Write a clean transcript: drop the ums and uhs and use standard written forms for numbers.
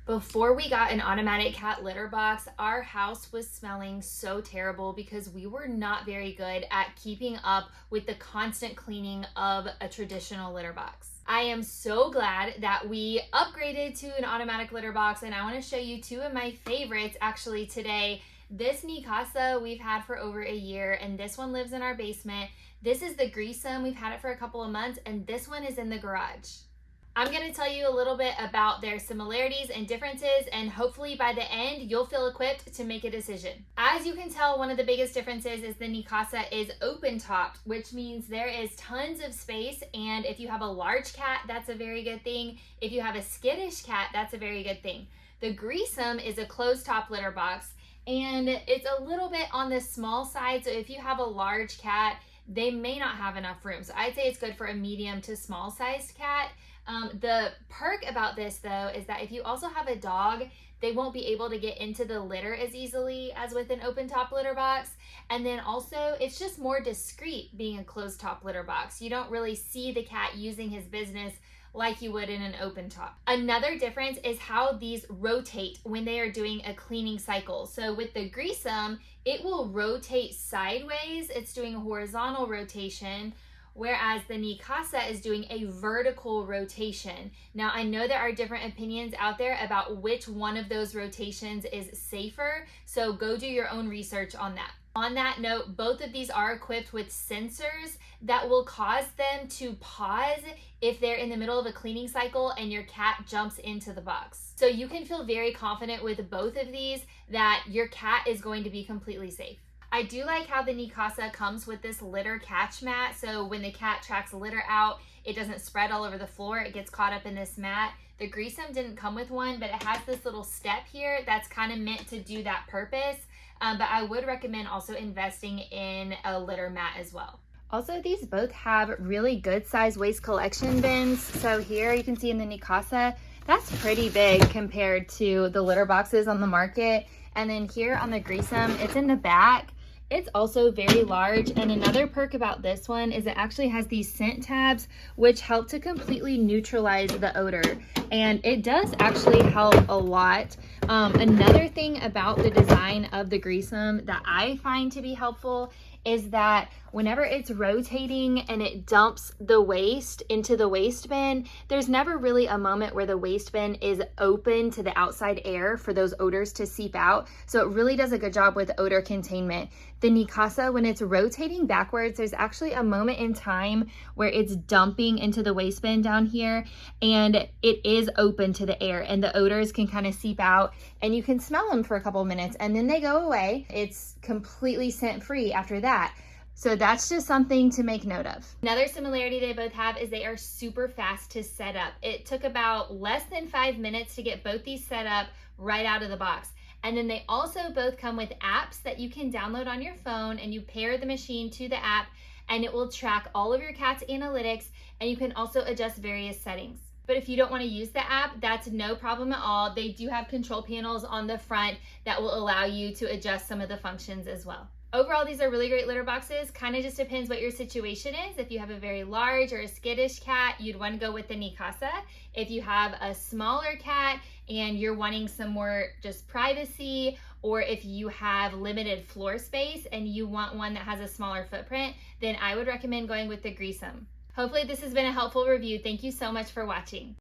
Before we got an automatic cat litter box, our house was smelling so terrible because we were not very good at keeping up with the constant cleaning of a traditional litter box. I am so glad that we upgraded to an automatic litter box, and I want to show you two of my favorites actually today. This Neakasa we've had for over a year, and this one lives in our basement. This is the Greesum. We've had it for a couple of months, and this one is in the garage. I'm going to tell you a little bit about their similarities and differences, and hopefully by the end you'll feel equipped to make a decision. As you can tell, one of the biggest differences is the Neakasa is open topped, which means there is tons of space, and if you have a large cat, that's a very good thing. If you have a skittish cat, that's a very good thing. The Greesum is a closed top litter box, and it's a little bit on the small side, so if you have a large cat, they may not have enough room. So I'd say it's good for a medium to small sized cat. The perk about this though is that if you also have a dog, they won't be able to get into the litter as easily as with an open top litter box. And then also it's just more discreet being a closed top litter box. You don't really see the cat using his business like you would in an open top. Another difference is how these rotate when they are doing a cleaning cycle. So with the Greesum, it will rotate sideways. It's doing a horizontal rotation, whereas the Neakasa is doing a vertical rotation. Now, I know there are different opinions out there about which one of those rotations is safer, so go do your own research on that. On that note, both of these are equipped with sensors that will cause them to pause if they're in the middle of a cleaning cycle and your cat jumps into the box. So you can feel very confident with both of these that your cat is going to be completely safe. I do like how the Neakasa comes with this litter catch mat, so when the cat tracks litter out, it doesn't spread all over the floor, it gets caught up in this mat. The Greesum didn't come with one, but it has this little step here that's kind of meant to do that purpose, but I would recommend also investing in a litter mat as well. Also, these both have really good size waste collection bins. So here you can see in the Neakasa, that's pretty big compared to the litter boxes on the market. And then here on the Greesum, it's in the back. It's also very large, and another perk about this one is it actually has these scent tabs which help to completely neutralize the odor, and it does actually help a lot. Another thing about the design of the Greesum that I find to be helpful is that whenever it's rotating and it dumps the waste into the waste bin, there's never really a moment where the waste bin is open to the outside air for those odors to seep out. So it really does a good job with odor containment. The Neakasa, when it's rotating backwards, there's actually a moment in time where it's dumping into the waste bin down here, and it is open to the air, and the odors can kind of seep out, and you can smell them for a couple minutes, and then they go away. It's completely scent free after that. So that's just something to make note of. Another similarity they both have is they are super fast to set up. It took about less than 5 minutes to get both these set up right out of the box. And then they also both come with apps that you can download on your phone, and you pair the machine to the app and it will track all of your cat's analytics, and you can also adjust various settings. But if you don't want to use the app, that's no problem at all. They do have control panels on the front that will allow you to adjust some of the functions as well. Overall, these are really great litter boxes. Kind of just depends what your situation is. If you have a very large or a skittish cat, you'd want to go with the Neakasa. If you have a smaller cat and you're wanting some more just privacy, or if you have limited floor space and you want one that has a smaller footprint, then I would recommend going with the Greesum. Hopefully this has been a helpful review. Thank you so much for watching.